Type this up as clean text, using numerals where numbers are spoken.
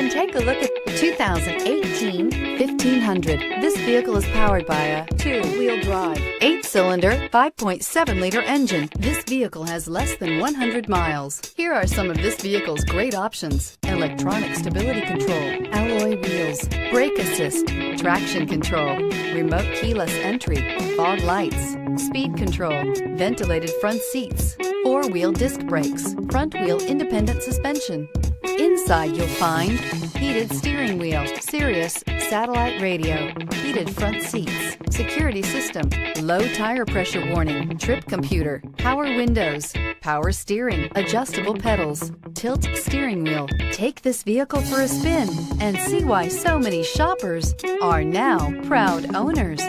Then take a look at the 2018 1500. This vehicle is powered by a two-wheel drive, 8-cylinder, 5.7-liter engine. This vehicle has less than 100 miles. Here are some of this vehicle's great options: electronic stability control, alloy wheels, brake assist, traction control, remote keyless entry, fog lights, speed control, ventilated front seats, four-wheel disc brakes, front-wheel independent suspension. Inside you'll find heated steering wheel, Sirius satellite radio, heated front seats, security system, low tire pressure warning, trip computer, power windows, power steering, adjustable pedals, tilt steering wheel. Take this vehicle for a spin and see why so many shoppers are now proud owners.